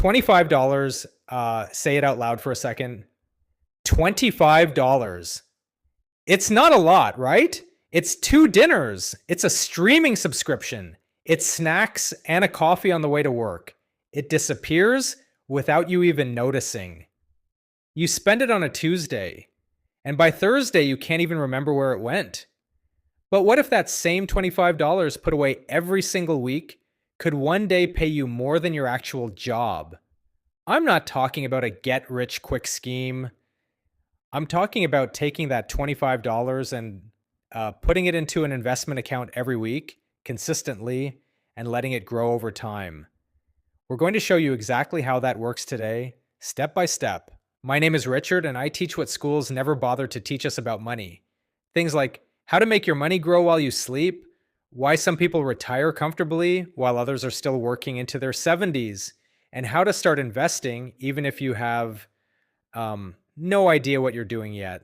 $25, say it out loud for a second. $25. It's not a lot, right? It's 2 dinners. It's a streaming subscription. It's snacks and a coffee on the way to work. It disappears without you even noticing. You spend it on a Tuesday, and by Thursday, you can't even remember where it went. But what if that same $25 put away every single week could one day pay you more than your actual job? I'm not talking about a get-rich-quick scheme. I'm talking about taking that $25 and putting it into an investment account every week, consistently, and letting it grow over time. We're going to show you exactly how that works today, step by step. My name is Richard, and I teach what schools never bother to teach us about money. Things like how to make your money grow while you sleep, why some people retire comfortably while others are still working into their 70s, and how to start investing even if you have no idea what you're doing yet.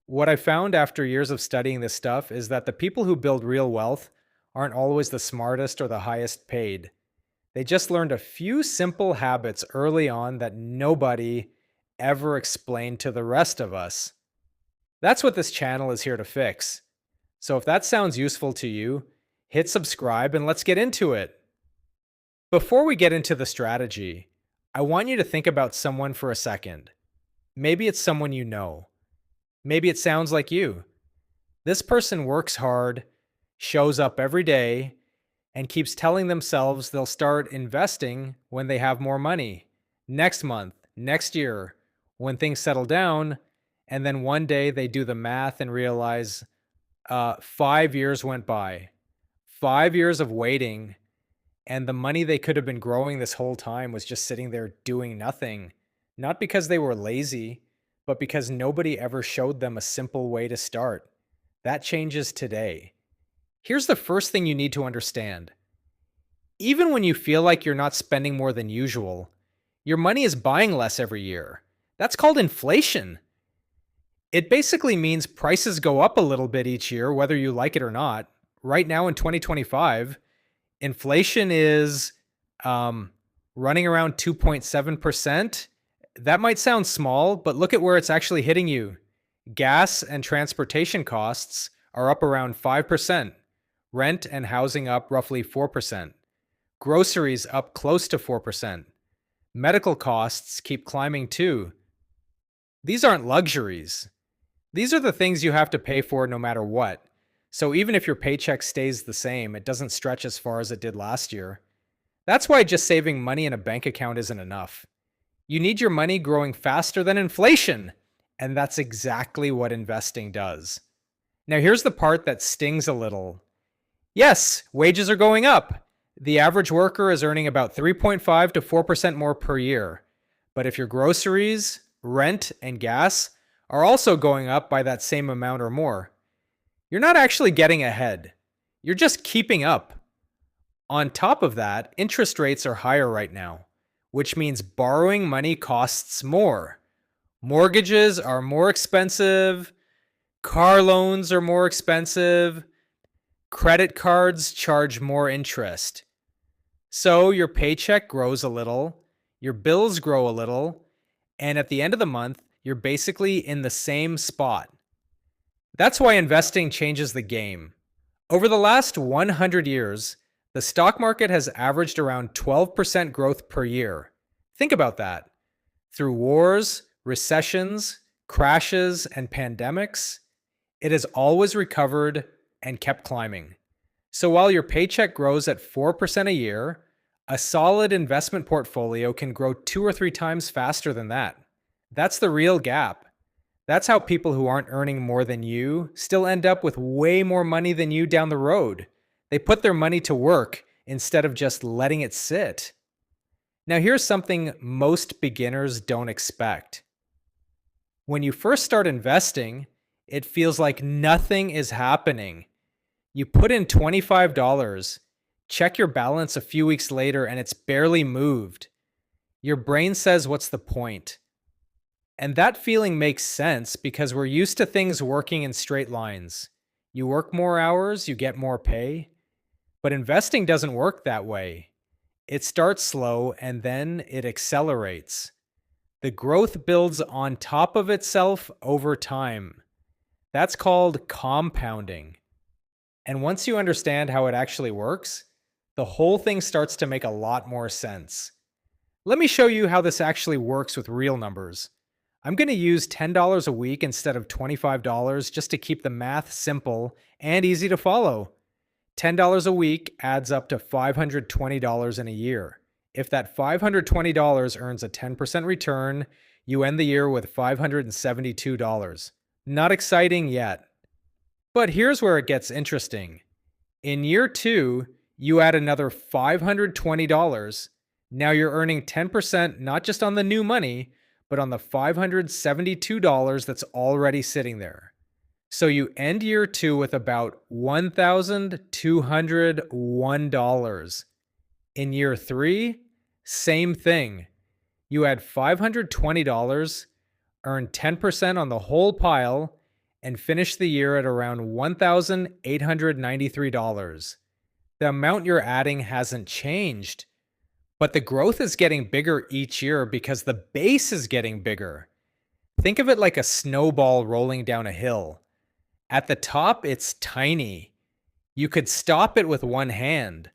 What I found after years of studying this stuff is that the people who build real wealth aren't always the smartest or the highest paid. They just learned a few simple habits early on that nobody ever explained to the rest of us. That's what this channel is here to fix. So if that sounds useful to you, hit subscribe and let's get into it. Before we get into the strategy, I want you to think about someone for a second. Maybe it's someone you know. Maybe it sounds like you. This person works hard, shows up every day, and keeps telling themselves they'll start investing when they have more money, next month, next year, when things settle down, and then one day they do the math and realize 5 years went by. 5 years of waiting, and the money they could have been growing this whole time was just sitting there doing nothing. Not because they were lazy, but because nobody ever showed them a simple way to start. That changes today. Here's the first thing you need to understand. Even when you feel like you're not spending more than usual, your money is buying less every year. That's called inflation. It basically means prices go up a little bit each year, whether you like it or not. Right now in 2025, inflation is running around 2.7%. That might sound small, but look at where it's actually hitting you. Gas and transportation costs are up around 5%. Rent and housing up roughly 4%. Groceries up close to 4%. Medical costs keep climbing too. These aren't luxuries. These are the things you have to pay for no matter what. So even if your paycheck stays the same, it doesn't stretch as far as it did last year. That's why just saving money in a bank account isn't enough. You need your money growing faster than inflation, and that's exactly what investing does. Now here's the part that stings a little. Yes, wages are going up. The average worker is earning about 3.5 to 4% more per year. But if your groceries, rent, and gas are also going up by that same amount or more, you're not actually getting ahead. You're just keeping up. On top of that, interest rates are higher right now, which means borrowing money costs more. Mortgages are more expensive. Car loans are more expensive. Credit cards charge more interest. So your paycheck grows a little, your bills grow a little, and at the end of the month, you're basically in the same spot. That's why investing changes the game. Over the last 100 years, the stock market has averaged around 12% growth per year. Think about that. Through wars, recessions, crashes, and pandemics, it has always recovered and kept climbing. So while your paycheck grows at 4% a year, a solid investment portfolio can grow 2 or 3 times faster than that. That's the real gap. That's how people who aren't earning more than you still end up with way more money than you down the road. They put their money to work instead of just letting it sit. Now here's something most beginners don't expect. When you first start investing, it feels like nothing is happening. You put in $25, check your balance a few weeks later, and it's barely moved. Your brain says, what's the point? And that feeling makes sense because we're used to things working in straight lines. You work more hours, you get more pay. But investing doesn't work that way. It starts slow and then it accelerates. The growth builds on top of itself over time. That's called compounding. And once you understand how it actually works, the whole thing starts to make a lot more sense. Let me show you how this actually works with real numbers. I'm going to use $10 a week instead of $25 just to keep the math simple and easy to follow. $10 a week adds up to $520 in a year. If that $520 earns a 10% return, you end the year with $572. Not exciting yet. But here's where it gets interesting. In year 2, you add another $520. Now you're earning 10% not just on the new money, but on the $572 that's already sitting there. So you end year 2 with about $1,201. In year 3, same thing. You add $520, earn 10% on the whole pile, and finish the year at around $1,893. The amount you're adding hasn't changed, but the growth is getting bigger each year because the base is getting bigger. Think of it like a snowball rolling down a hill. At the top, it's tiny. You could stop it with one hand,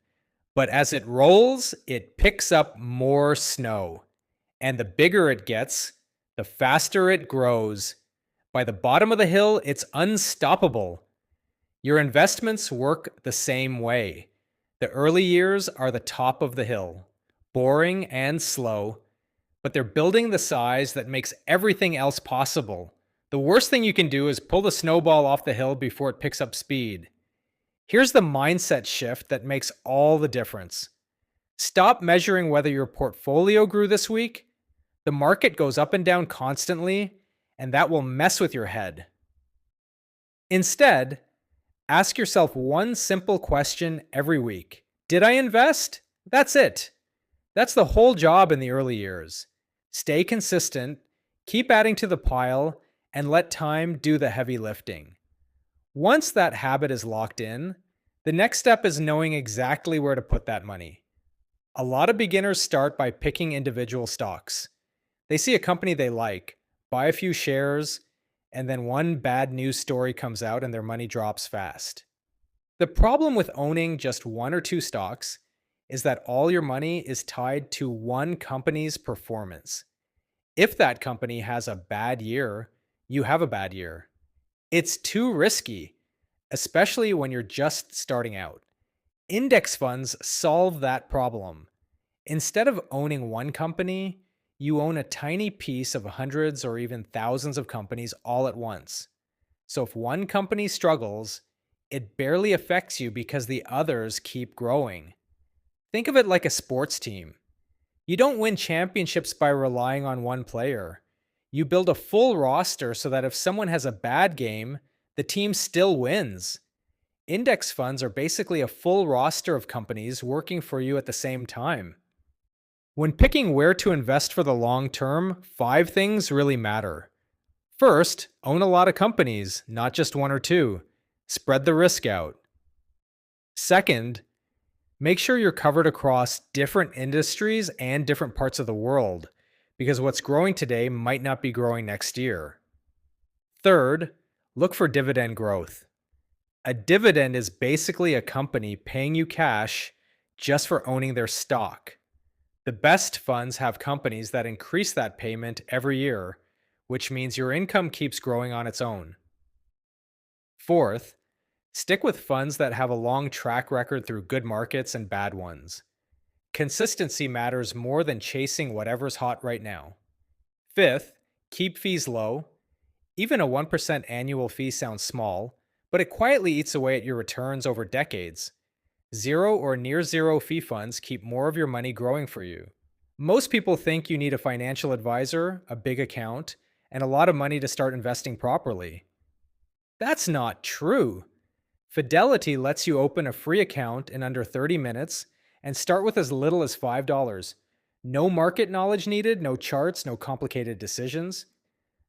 but as it rolls, it picks up more snow. And the bigger it gets, the faster it grows. By the bottom of the hill, it's unstoppable. Your investments work the same way. The early years are the top of the hill, boring and slow, but they're building the size that makes everything else possible. The worst thing you can do is pull the snowball off the hill before it picks up speed. Here's the mindset shift that makes all the difference. Stop measuring whether your portfolio grew this week. The market goes up and down constantly, and that will mess with your head. Instead, ask yourself one simple question every week. Did I invest? That's it. That's the whole job in the early years. Stay consistent, keep adding to the pile, and let time do the heavy lifting. Once that habit is locked in, the next step is knowing exactly where to put that money. A lot of beginners start by picking individual stocks. They see a company they like, buy a few shares, and then one bad news story comes out and their money drops fast. The problem with owning just one or two stocks is that all your money is tied to one company's performance. If that company has a bad year, you have a bad year. It's too risky, especially when you're just starting out. Index funds solve that problem. Instead of owning one company, you own a tiny piece of hundreds or even thousands of companies all at once. So if one company struggles, it barely affects you because the others keep growing. Think of it like a sports team. You don't win championships by relying on one player. You build a full roster so that if someone has a bad game, the team still wins. Index funds are basically a full roster of companies working for you at the same time. When picking where to invest for the long term, 5 things really matter. First, own a lot of companies, not just one or two. Spread the risk out. Second, make sure you're covered across different industries and different parts of the world, because what's growing today might not be growing next year. Third, look for dividend growth. A dividend is basically a company paying you cash just for owning their stock. The best funds have companies that increase that payment every year, which means your income keeps growing on its own. Fourth, stick with funds that have a long track record through good markets and bad ones. Consistency matters more than chasing whatever's hot right now. Fifth, keep fees low. Even a 1% annual fee sounds small, but it quietly eats away at your returns over decades. Zero or near zero fee funds keep more of your money growing for you. Most people think you need a financial advisor, a big account, and a lot of money to start investing properly. That's not true. Fidelity lets you open a free account in under 30 minutes and start with as little as $5. No market knowledge needed, no charts, no complicated decisions.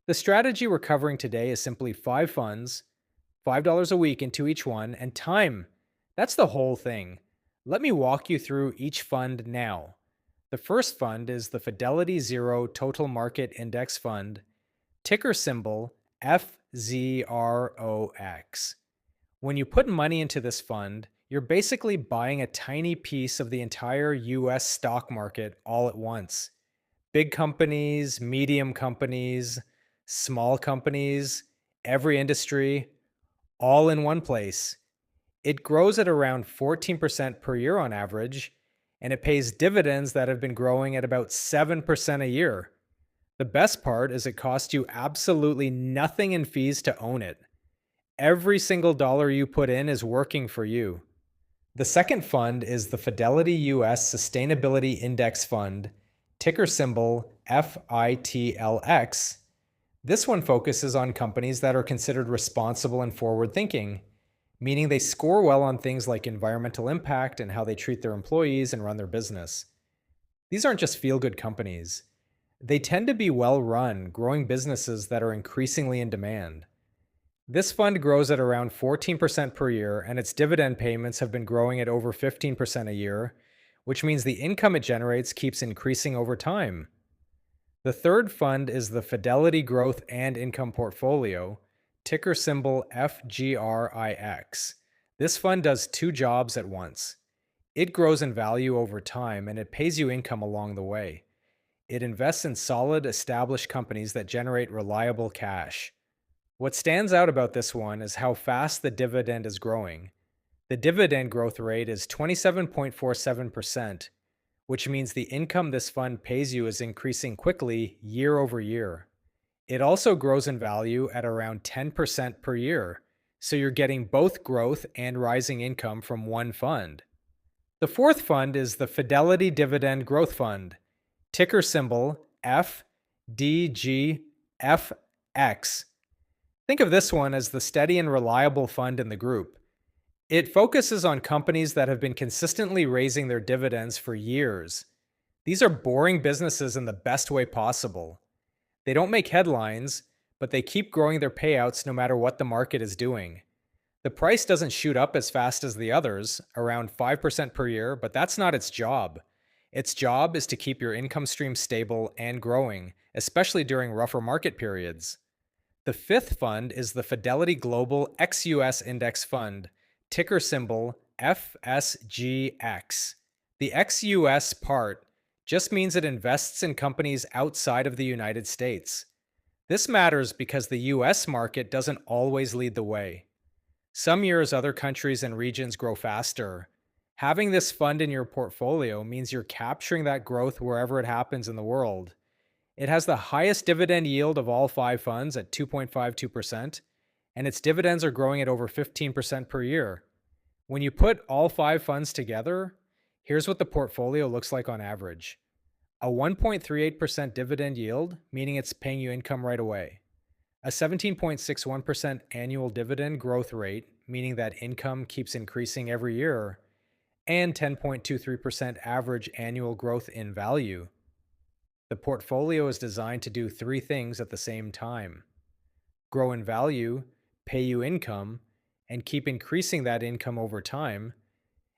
The strategy we're covering today is simply 5 funds, $5 a week into each one, and time. That's the whole thing. Let me walk you through each fund now. The first fund is the Fidelity Zero Total Market Index Fund, ticker symbol FZROX. When you put money into this fund, you're basically buying a tiny piece of the entire US stock market all at once. Big companies, medium companies, small companies, every industry, all in one place. It grows at around 14% per year on average, and it pays dividends that have been growing at about 7% a year. The best part is it costs you absolutely nothing in fees to own it. Every single dollar you put in is working for you. The second fund is the Fidelity US Sustainability Index Fund, ticker symbol FITLX. This one focuses on companies that are considered responsible and forward thinking, meaning they score well on things like environmental impact and how they treat their employees and run their business. These aren't just feel good companies. They tend to be well run, growing businesses that are increasingly in demand. This fund grows at around 14% per year, and its dividend payments have been growing at over 15% a year, which means the income it generates keeps increasing over time. The third fund is the Fidelity Growth and Income Portfolio, ticker symbol FGRIX. This fund does two jobs at once. It grows in value over time and it pays you income along the way. It invests in solid, established companies that generate reliable cash. What stands out about this one is how fast the dividend is growing. The dividend growth rate is 27.47%, which means the income this fund pays you is increasing quickly year over year. It also grows in value at around 10% per year, so you're getting both growth and rising income from one fund. The fourth fund is the Fidelity Dividend Growth Fund, ticker symbol FDGFX. Think of this one as the steady and reliable fund in the group. It focuses on companies that have been consistently raising their dividends for years. These are boring businesses in the best way possible. They don't make headlines, but they keep growing their payouts no matter what the market is doing. The price doesn't shoot up as fast as the others, around 5% per year, but that's not its job. Its job is to keep your income stream stable and growing, especially during rougher market periods. The fifth fund is the Fidelity Global ex-US Index Fund, ticker symbol FSGX. The ex-US part just means it invests in companies outside of the United States. This matters because the US market doesn't always lead the way. Some years, other countries and regions grow faster. Having this fund in your portfolio means you're capturing that growth wherever it happens in the world. It has the highest dividend yield of all five funds at 2.52%, and its dividends are growing at over 15% per year. When you put all five funds together, here's what the portfolio looks like on average. A 1.38% dividend yield, meaning it's paying you income right away. A 17.61% annual dividend growth rate, meaning that income keeps increasing every year. And 10.23% average annual growth in value. The portfolio is designed to do three things at the same time: grow in value, pay you income, and keep increasing that income over time.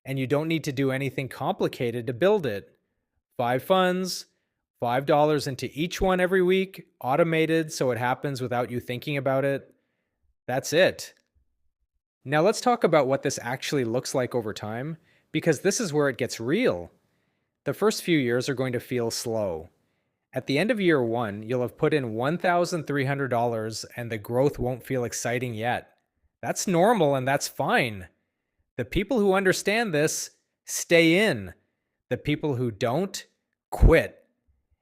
And you don't need to do anything complicated to build it. Five funds, $5 into each one every week, automated so it happens without you thinking about it. That's it. Now let's talk about what this actually looks like over time, because this is where it gets real. The first few years are going to feel slow. At the end of year one, you'll have put in $1,300 and the growth won't feel exciting yet. That's normal and that's fine. The people who understand this stay in. The people who don't quit.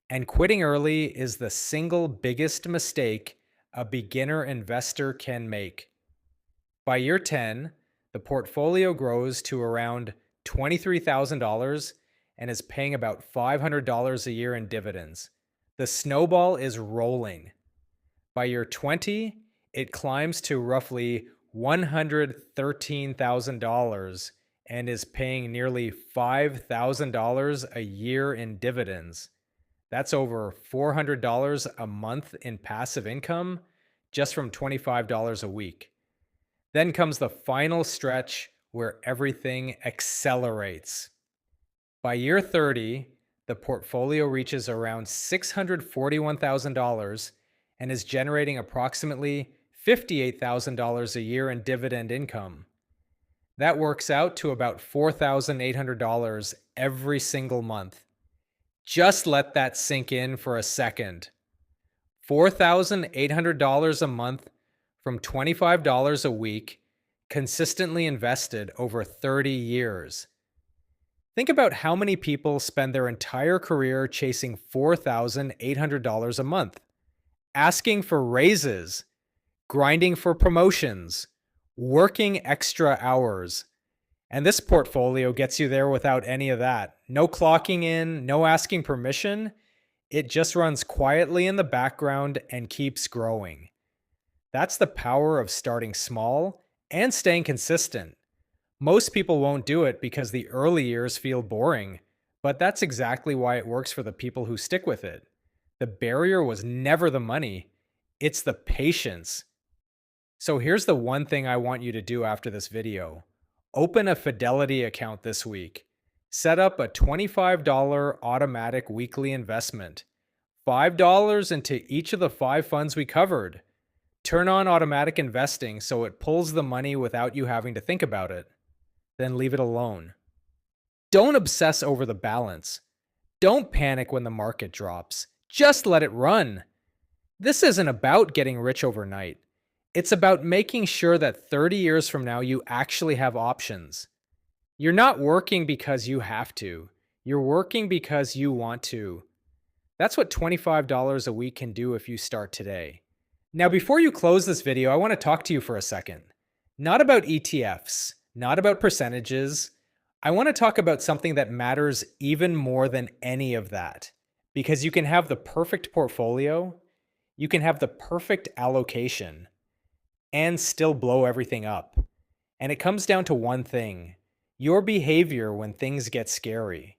And quitting early is the single biggest mistake a beginner investor can make. By year 10, the portfolio grows to around $23,000 and is paying about $500 a year in dividends. The snowball is rolling. By year 20, it climbs to roughly $113,000 and is paying nearly $5,000 a year in dividends. That's over $400 a month in passive income just from $25 a week. Then comes the final stretch where everything accelerates. By year 30, the portfolio reaches around $641,000 and is generating approximately $58,000 a year in dividend income. That works out to about $4,800 every single month. Just let that sink in for a second. $4,800 a month from $25 a week, consistently invested over 30 years. Think about how many people spend their entire career chasing $4,800 a month, asking for raises, grinding for promotions, working extra hours. And this portfolio gets you there without any of that. No clocking in, no asking permission. It just runs quietly in the background and keeps growing. That's the power of starting small and staying consistent. Most people won't do it because the early years feel boring, but that's exactly why it works for the people who stick with it. The barrier was never the money, it's the patience. So here's the one thing I want you to do after this video. Open a Fidelity account this week. Set up a $25 automatic weekly investment. $5 into each of the 5 funds we covered. Turn on automatic investing so it pulls the money without you having to think about it. Then leave it alone. Don't obsess over the balance. Don't panic when the market drops. Just let it run. This isn't about getting rich overnight. It's about making sure that 30 years from now you actually have options. You're not working because you have to. You're working because you want to. That's what $25 a week can do if you start today. Now, before you close this video, I want to talk to you for a second. Not about ETFs, not about percentages. I want to talk about something that matters even more than any of that. Because you can have the perfect portfolio, you can have the perfect allocation, and still blow everything up. And it comes down to one thing: your behavior when things get scary.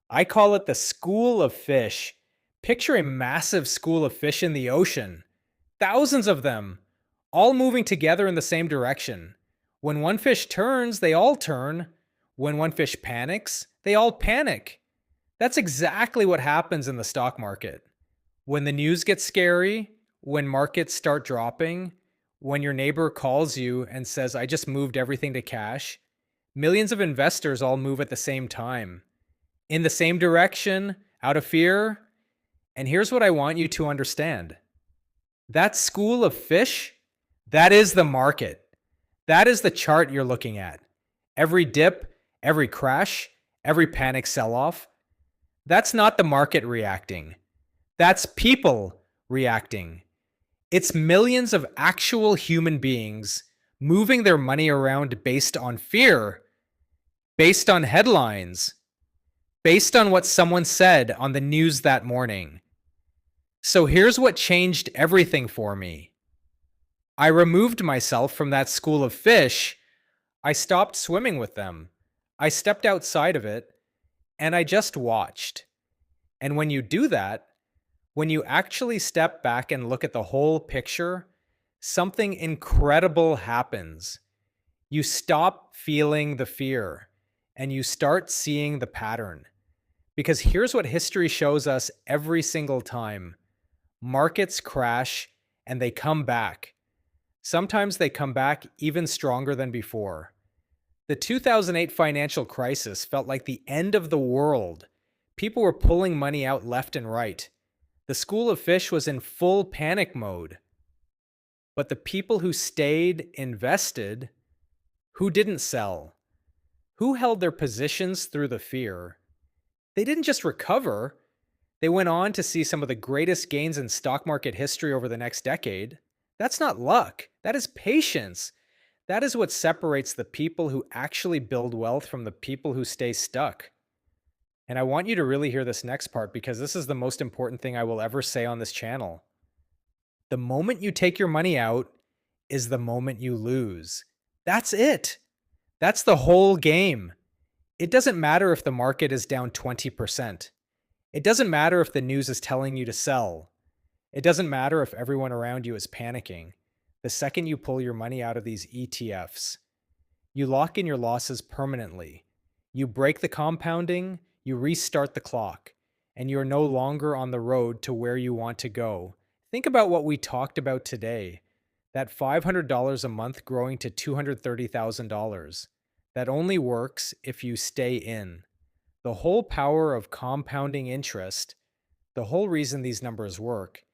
I call it the school of fish. Picture a massive school of fish in the ocean. Thousands of them, all moving together in the same direction. When one fish turns, they all turn. When one fish panics, they all panic. That's exactly what happens in the stock market. When the news gets scary, when markets start dropping, when your neighbor calls you and says, "I just moved everything to cash," millions of investors all move at the same time, in the same direction, out of fear. And here's what I want you to understand. That school of fish, that is the market. That is the chart you're looking at. Every dip, every crash, every panic sell-off. That's not the market reacting. That's people reacting. It's millions of actual human beings moving their money around based on fear, based on headlines, based on what someone said on the news that morning. So here's what changed everything for me. I removed myself from that school of fish. I stopped swimming with them. I stepped outside of it, and I just watched. And when you do that, when you actually step back and look at the whole picture, something incredible happens. You stop feeling the fear, and you start seeing the pattern. Because here's what history shows us every single time. Markets crash and they come back. Sometimes they come back even stronger than before. The 2008 financial crisis felt like the end of the world. People were pulling money out left and right. The school of fish was in full panic mode. But the people who stayed invested, who didn't sell, who held their positions through the fear, they didn't just recover. They went on to see some of the greatest gains in stock market history over the next decade. That's not luck. That is patience. That is what separates the people who actually build wealth from the people who stay stuck. And I want you to really hear this next part because this is the most important thing I will ever say on this channel. The moment you take your money out is the moment you lose. That's it. That's the whole game. It doesn't matter if the market is down 20%. It doesn't matter if the news is telling you to sell. It doesn't matter if everyone around you is panicking. The second you pull your money out of these ETFs, You lock in your losses permanently. You break the compounding, you restart the clock, and you're no longer on the road to where you want to go. Think about what we talked about today. That $500 a month growing to $230,000. That only works if you stay in. The whole power of compounding interest, the whole reason these numbers work,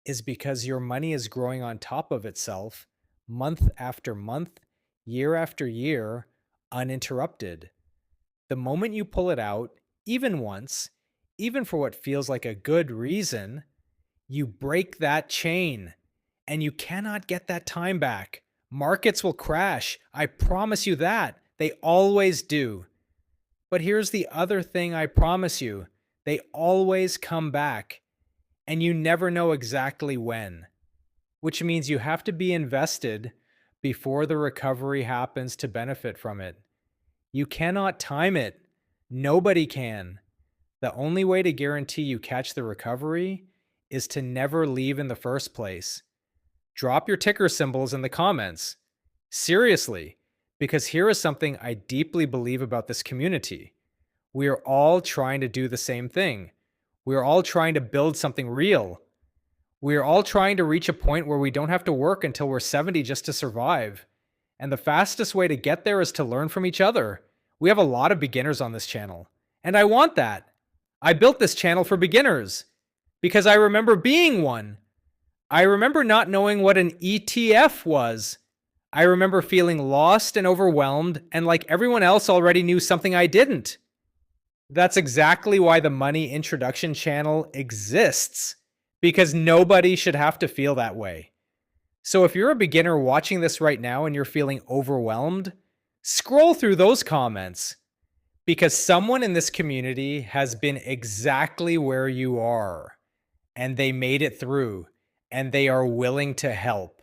is because your money is growing on top of itself month after month, year after year, uninterrupted. The moment you pull it out, even once, even for what feels like a good reason, you break that chain and you cannot get that time back. Markets will crash. I promise you that. They always do. But here's the other thing I promise you. They always come back, and you never know exactly when, which means you have to be invested before the recovery happens to benefit from it. You cannot time it. Nobody can. The only way to guarantee you catch the recovery is to never leave in the first place. Drop your ticker symbols in the comments. Seriously, because here is something I deeply believe about this community. We are all trying to do the same thing. We are all trying to build something real. We are all trying to reach a point where we don't have to work until we're 70 just to survive. And the fastest way to get there is to learn from each other. We have a lot of beginners on this channel, and I want that. I built this channel for beginners because I remember being one. I remember not knowing what an ETF was. I remember feeling lost and overwhelmed, and like everyone else already knew something I didn't. That's exactly why the Money Introduction channel exists, because nobody should have to feel that way. So if you're a beginner watching this right now and you're feeling overwhelmed, scroll through those comments, because someone in this community has been exactly where you are, and they made it through, and they are willing to help.